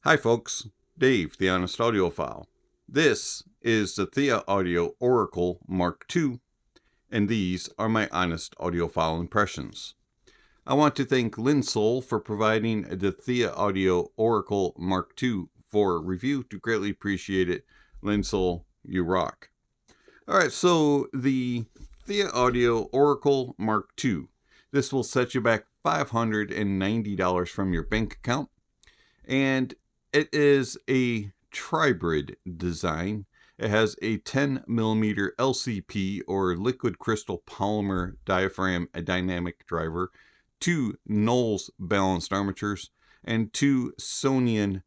Hi folks, Dave, the Honest Audiophile. This is the ThieAudio Oracle Mark II, and these are my honest audiophile impressions. I want to thank Linsoul for providing the ThieAudio Oracle Mark II for review. To greatly appreciate it, Linsoul, you rock. Alright, so the ThieAudio Oracle Mark II. This will set you back $590 from your bank account, and it is a tribrid design. It has a 10mm LCP or liquid crystal polymer diaphragm, a dynamic driver, 2 Knowles balanced armatures, and 2 Sonian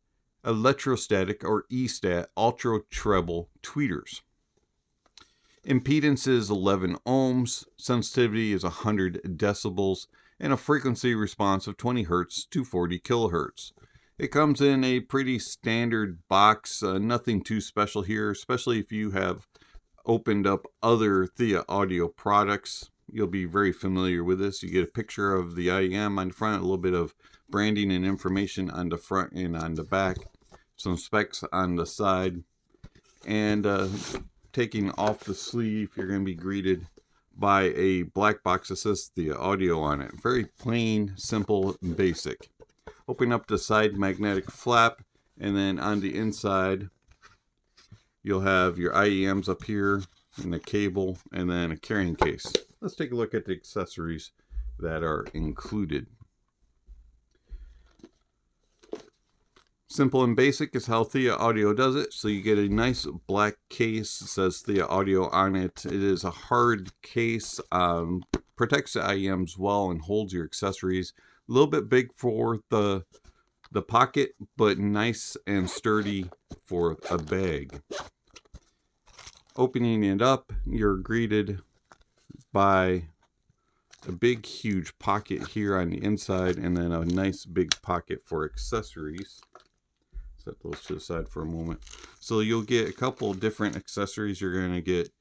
electrostatic or E-stat ultra treble tweeters. Impedance is 11 ohms, sensitivity is 100 decibels, and a frequency response of 20 Hz to 40 kHz. It comes in a pretty standard box, nothing too special here, especially if you have opened up other ThieAudio products. You'll be very familiar with this. You get a picture of the IEM on the front, a little bit of branding and information on the front and on the back, some specs on the side, and taking off the sleeve, you're going to be greeted by a black box that says ThieAudio on it. Very plain, simple, and basic. Open up the side magnetic flap, and then on the inside you'll have your IEMs up here and the cable and then a carrying case. Let's take a look at the accessories that are included. Simple and basic is how ThieAudio does it. So you get a nice black case that says ThieAudio on it. It is a hard case, protects the IEMs well and holds your accessories. A little bit big for the pocket, but nice and sturdy for a bag. Opening it up, you're greeted by a big huge pocket here on the inside, and then a nice big pocket for accessories. Set those to the side for a moment. So you'll get a couple different accessories. You're going to get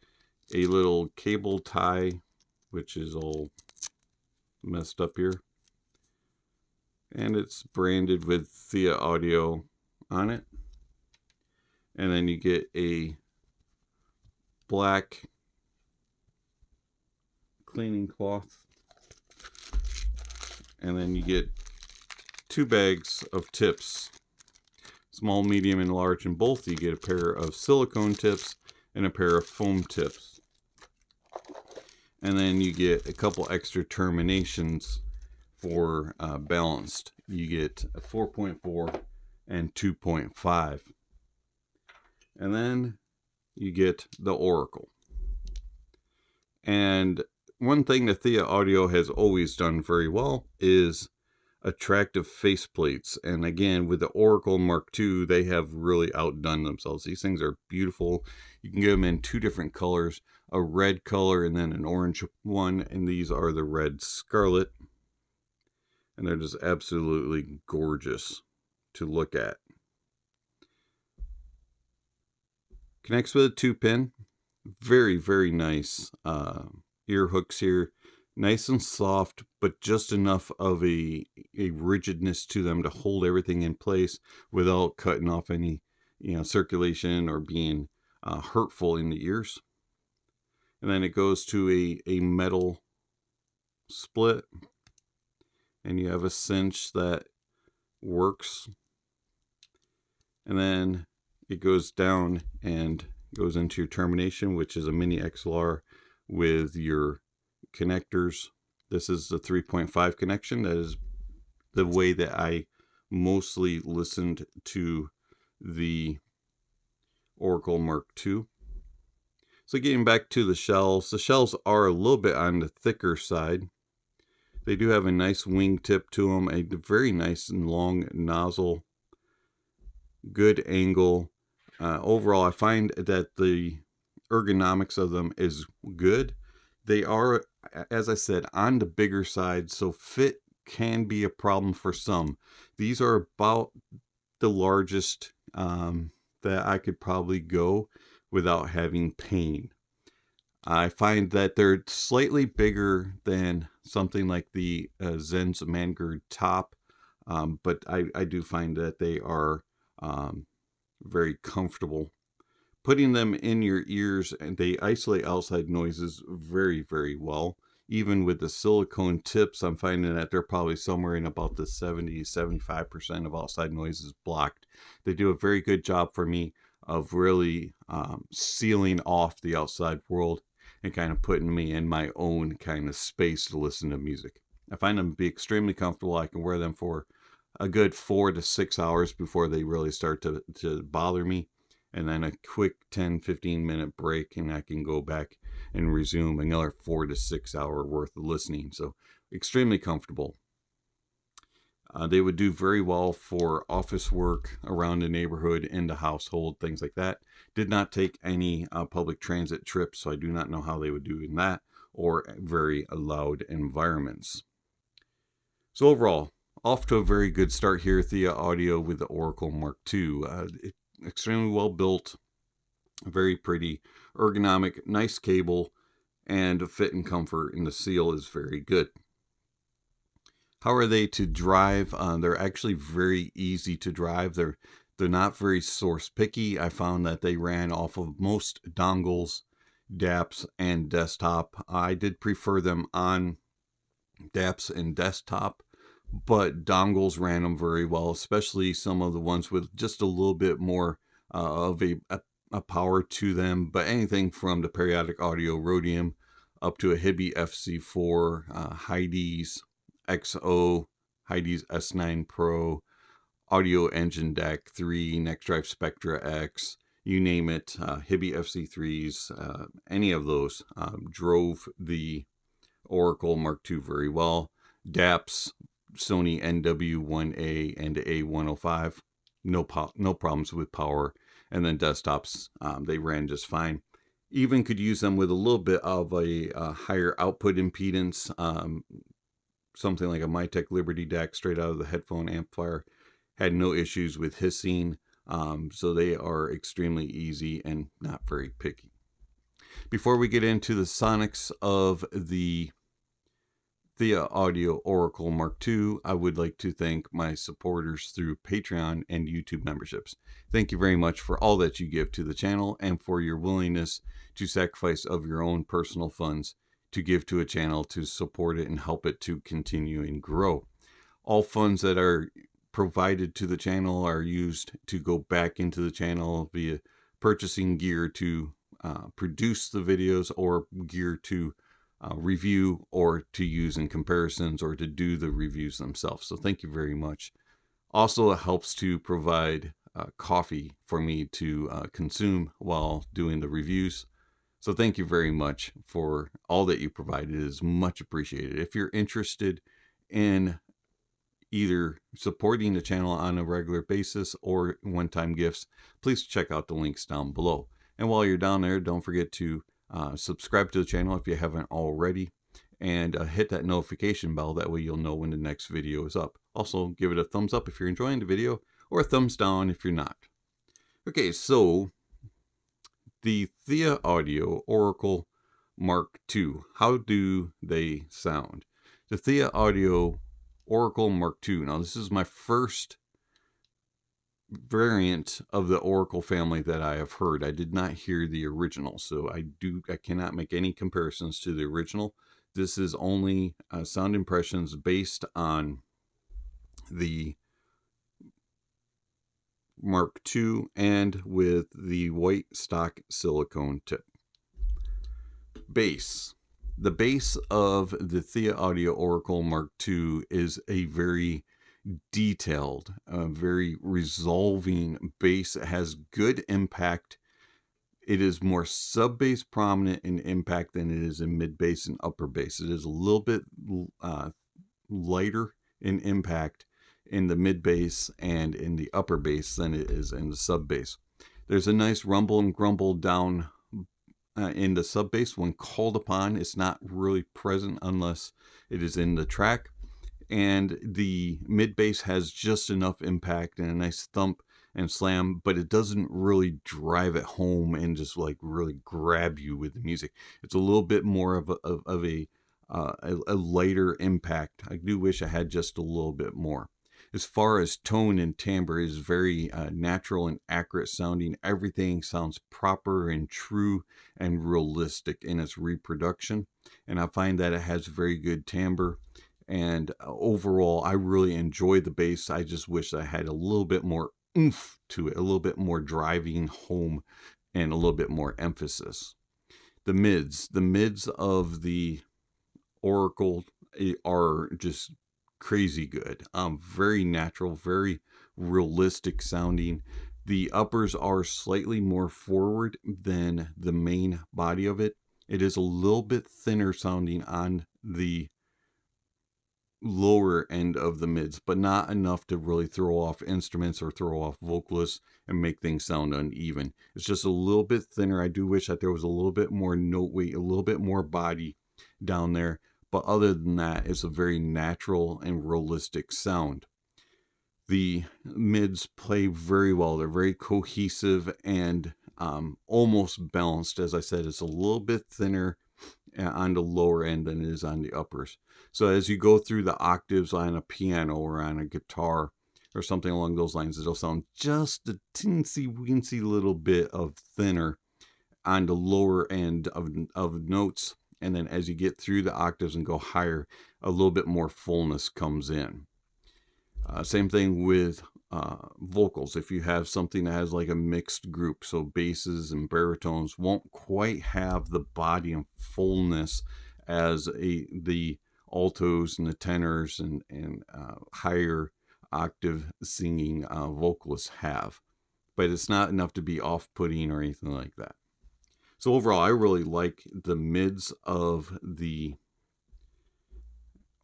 a little cable tie, which is all messed up here, and it's branded with ThieAudio on it. And then you get a black cleaning cloth, and then you get 2 bags of tips, small, medium, and large. In both you get a pair of silicone tips and a pair of foam tips, and then you get a couple extra terminations for balanced. You get a 4.4 and 2.5, and then you get the Oracle. And one thing that ThieAudio has always done very well is attractive faceplates, and again with the Oracle Mark II they have really outdone themselves. These things are beautiful. You can get them in 2 different colors, a red color and then an orange one, and these are the red scarlet. And they're just absolutely gorgeous to look at. Connects with a 2-pin. Very, very nice ear hooks here. Nice and soft, but just enough of a rigidness to them to hold everything in place without cutting off any circulation or being hurtful in the ears. And then it goes to a metal split, and you have a cinch that works, and then it goes down and goes into your termination, which is a mini XLR with your connectors. This is the 3.5 connection. That is the way that I mostly listened to the Oracle Mark II. So getting back to the shells are a little bit on the thicker side. They do have a nice wingtip to them, a very nice and long nozzle, good angle. Overall, I find that the ergonomics of them is good. They are, as I said, on the bigger side, so fit can be a problem for some. These are about the largest that I could probably go without having pain. I find that they're slightly bigger than something like the Zen's Mangard Top, but I do find that they are very comfortable. Putting them in your ears, and they isolate outside noises very, very well. Even with the silicone tips, I'm finding that they're probably somewhere in about the 70-75% of outside noises blocked. They do a very good job for me of really sealing off the outside world and kind of putting me in my own kind of space to listen to music. I find them to be extremely comfortable. I can wear them for a good 4 to 6 hours before they really start to bother me. And then a quick 10-15 minute break, and I can go back and resume another 4 to 6 hour worth of listening. So extremely comfortable. They would do very well for office work, around the neighborhood, in the household, things like that. Did not take any public transit trips, so I do not know how they would do in that, or very loud environments. So overall, off to a very good start here, ThieAudio with the Oracle Mark II. Extremely well built, very pretty, ergonomic, nice cable, and fit and comfort, and the seal is very good. How are they to drive? They're actually very easy to drive. They're not very source picky. I found that they ran off of most dongles, DAPs, and desktop. I did prefer them on DAPs and desktop, but dongles ran them very well, especially some of the ones with just a little bit more of a power to them. But anything from the Periodic Audio Rhodium up to a Hifi FC4, Heidi's XO, Heidi's S9 Pro, Audio Engine DAC 3, Next Drive Spectra X, you name it, Hifi FC3s, any of those drove the Oracle Mark II very well. DAPs, Sony NW1A and A105, no problems with power. And then desktops, they ran just fine. Even could use them with a little bit of a higher output impedance, something like a Mytek Liberty DAC straight out of the headphone amplifier. Had no issues with hissing, so they are extremely easy and not very picky. Before we get into the sonics of the ThieAudio Oracle Mark II, I would like to thank my supporters through Patreon and YouTube memberships. Thank you very much for all that you give to the channel and for your willingness to sacrifice of your own personal funds to give to a channel to support it and help it to continue and grow. All funds that are provided to the channel are used to go back into the channel via purchasing gear to produce the videos, or gear to review, or to use in comparisons, or to do the reviews themselves. So thank you very much. Also, it helps to provide coffee for me to consume while doing the reviews. So thank you very much for all that you provide. It is much appreciated. If you're interested in either supporting the channel on a regular basis or one-time gifts, please check out the links down below. And while you're down there, don't forget to subscribe to the channel if you haven't already, and hit that notification bell. That way you'll know when the next video is up. Also, give it a thumbs up if you're enjoying the video, or a thumbs down if you're not. Okay, so the ThieAudio Oracle Mark II. How do they sound? The ThieAudio Oracle Mark II. Now, this is my first variant of the Oracle family that I have heard. I did not hear the original, so I cannot make any comparisons to the original. This is only sound impressions based on the Mark II and with the white stock silicone tip. Bass. The bass of the ThieAudio Oracle Mark II is a very detailed, very resolving bass. It has good impact. It is more sub bass prominent in impact than it is in mid bass and upper bass. It is a little bit lighter in impact in the mid bass and in the upper bass than it is in the sub bass. There's a nice rumble and grumble down in the sub bass when called upon. It's not really present unless it is in the track. And the mid bass has just enough impact and a nice thump and slam, but it doesn't really drive it home and just like really grab you with the music. It's a little bit more of a lighter impact. I do wish I had just a little bit more. as far as tone and timbre, is very natural and accurate sounding. Everything sounds proper and true and realistic in its reproduction. And I find that it has very good timbre. And overall, I really enjoy the bass. I just wish I had a little bit more oomph to it, a little bit more driving home, and a little bit more emphasis. The mids of the Oracle are just crazy good. Very natural, very realistic sounding. The uppers are slightly more forward than the main body of it. It is a little bit thinner sounding on the lower end of the mids, but not enough to really throw off instruments or throw off vocalists and make things sound uneven. It's just a little bit thinner. I do wish that there was a little bit more note weight, a little bit more body down there. But other than that, it's a very natural and realistic sound. The mids play very well. They're very cohesive and almost balanced. As I said, it's a little bit thinner on the lower end than it is on the uppers. So as you go through the octaves on a piano or on a guitar or something along those lines, it'll sound just a teensy-weensy little bit of thinner on the lower end of notes. And then as you get through the octaves and go higher, a little bit more fullness comes in. Same thing with vocals. If you have something that has like a mixed group, so basses and baritones won't quite have the body and fullness as the altos and the tenors and higher octave singing vocalists have. But it's not enough to be off-putting or anything like that. So overall, I really like the mids of the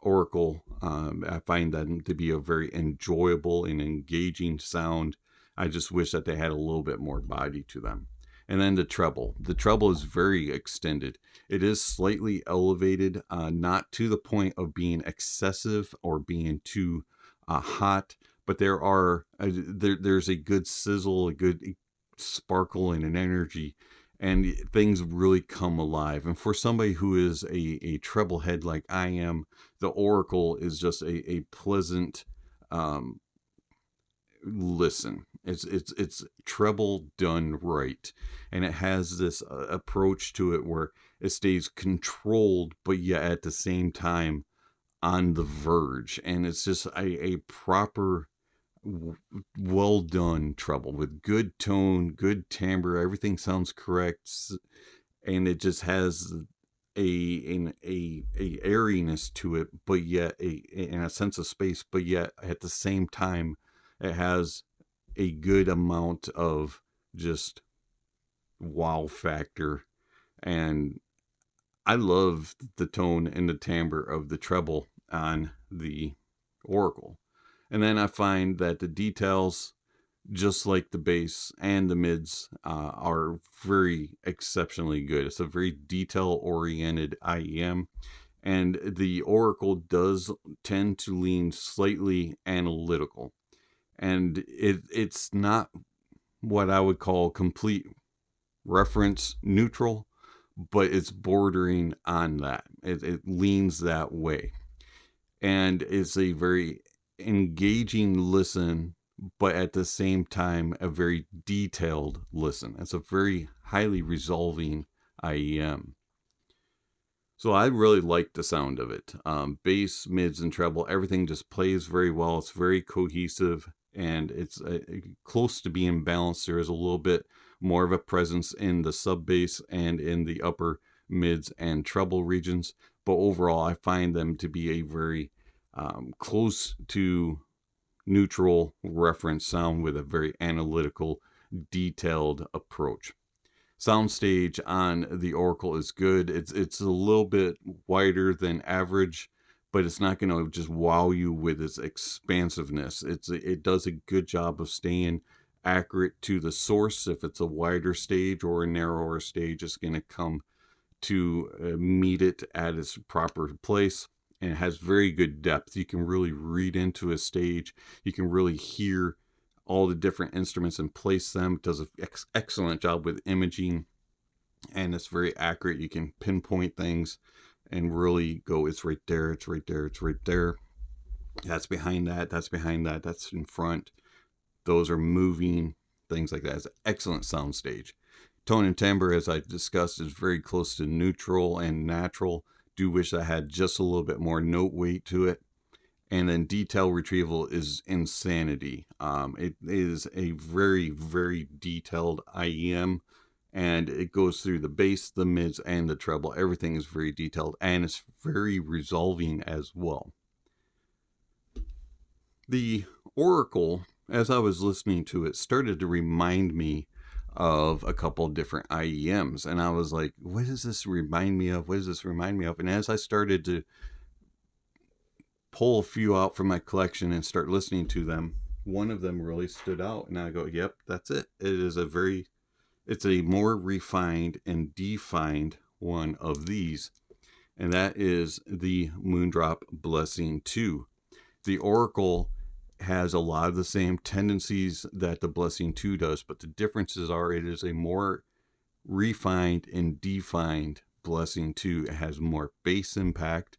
Oracle. I find them to be a very enjoyable and engaging sound. I just wish that they had a little bit more body to them. And then the treble. The treble is very extended. It is slightly elevated, not to the point of being excessive or being too hot, but there's a good sizzle, a good sparkle, and an energy, and things really come alive. And for somebody who is a treble head like I am, the Oracle is just a pleasant listen. It's treble done right, and it has this approach to it where it stays controlled, but yet at the same time on the verge, and it's just a proper, well done treble with good tone, good timbre. Everything sounds correct, and it just has a airiness to it, but yet in a sense of space, but yet at the same time it has a good amount of just wow factor. And I love the tone and the timbre of the treble on the Oracle. And then I find that the details, just like the bass and the mids, are very exceptionally good. It's a very detail-oriented IEM, and the Oracle does tend to lean slightly analytical. And it's not what I would call complete reference neutral, but it's bordering on that. It leans that way. And it's a very engaging listen, but at the same time a very detailed listen. It's a very highly resolving IEM. So I really like the sound of it. Bass, mids, and treble, everything just plays very well. It's very cohesive, and it's close to being balanced. There is a little bit more of a presence in the sub bass and in the upper mids and treble regions, but overall I find them to be a very close to neutral reference sound with a very analytical, detailed approach. Soundstage on the Oracle is good. It's a little bit wider than average, but it's not going to just wow you with its expansiveness. It does a good job of staying accurate to the source. If it's a wider stage or a narrower stage, it's going to come to meet it at its proper place. And it has very good depth. You can really read into a stage. You can really hear all the different instruments and place them. It does an excellent job with imaging, and it's very accurate. You can pinpoint things and really go, it's right there, it's right there, it's right there. That's behind that. That's behind that. That's in front. Those are moving, things like that. It's an excellent soundstage. Tone and timbre, as I discussed, is very close to neutral and natural. Do wish I had just a little bit more note weight to it. And then detail retrieval is insanity. It is a very, very detailed IEM, and it goes through the bass, the mids, and the treble. Everything is very detailed, and it's very resolving as well. The Oracle, as I was listening to it, started to remind me of a couple of different IEMs, and I was like, what does this remind me of? What does this remind me of? And as I started to pull a few out from my collection and start listening to them, one of them really stood out, and I go, yep, that's it. It's a more refined and defined one of these, and that is the Moondrop Blessing 2. The Oracle has a lot of the same tendencies that the Blessing 2 does, but the differences are it is a more refined and defined Blessing 2. It has more bass impact.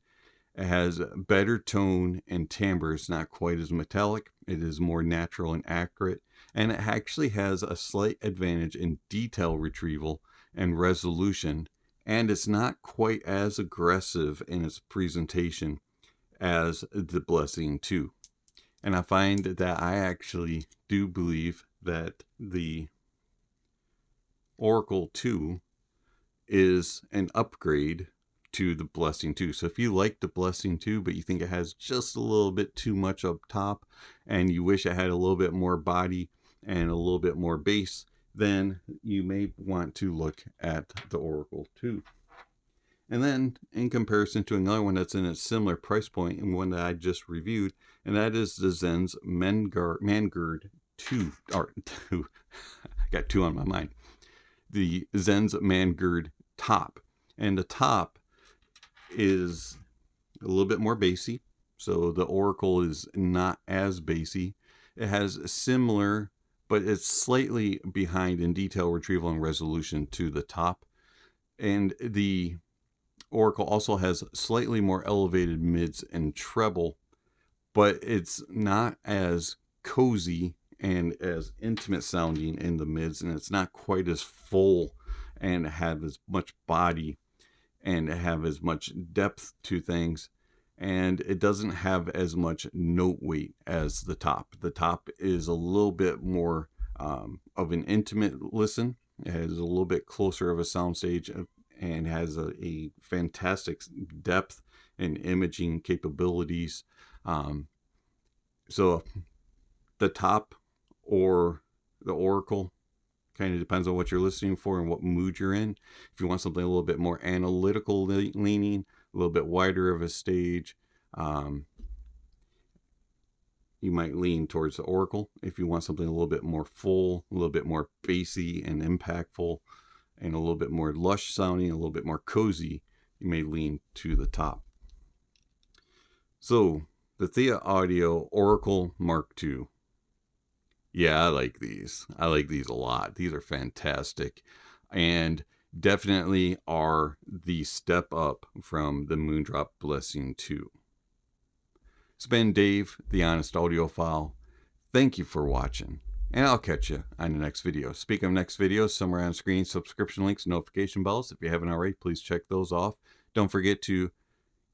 It has better tone and timbre. It's not quite as metallic. It is more natural and accurate. And it actually has a slight advantage in detail retrieval and resolution. And it's not quite as aggressive in its presentation as the Blessing 2. And I find that I actually do believe that the Oracle 2 is an upgrade to the Blessing 2. So if you like the Blessing 2, but you think it has just a little bit too much up top, and you wish it had a little bit more body and a little bit more bass, then you may want to look at the Oracle 2. And then in comparison to another one that's in a similar price point, and one that I just reviewed, and that is the Zen's Mangird 2. Or 2. I got 2 on my mind. The Zen's Mangird Top. And the top is a little bit more bassy. So the Oracle is not as bassy. It has similar, but it's slightly behind in detail retrieval and resolution to the top. And the Oracle also has slightly more elevated mids and treble, but it's not as cozy and as intimate sounding in the mids, and it's not quite as full and have as much body and have as much depth to things, and it doesn't have as much note weight as the top. The top is a little bit more of an intimate listen. It has a little bit closer of a soundstage and has a fantastic depth and imaging capabilities. So the top or the Oracle kind of depends on what you're listening for and what mood you're in. If you want something a little bit more analytical leaning, a little bit wider of a stage, you might lean towards the Oracle. If you want something a little bit more full, a little bit more bassy and impactful, and a little bit more lush sounding, a little bit more cozy, you may lean to the top. So the ThieAudio Oracle Mark II. Yeah, I like these. I like these a lot. These are fantastic, and definitely are the step up from the Moondrop Blessing 2. It's been Dave, the Honest Audiophile. Thank you for watching, and I'll catch you on the next video. Speaking of next videos, somewhere on screen, subscription links, notification bells. If you haven't already, please check those off. Don't forget to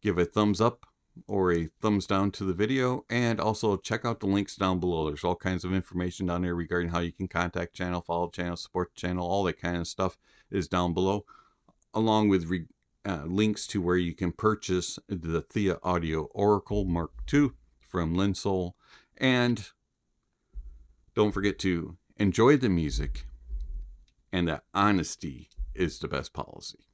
give a thumbs up or a thumbs down to the video, and also check out the links down below. There's all kinds of information down there regarding how you can contact channel, follow channel, support the channel. All that kind of stuff is down below, along with links to where you can purchase the ThieAudio Oracle Mark II from Linsoul. And don't forget to enjoy the music, and that honesty is the best policy.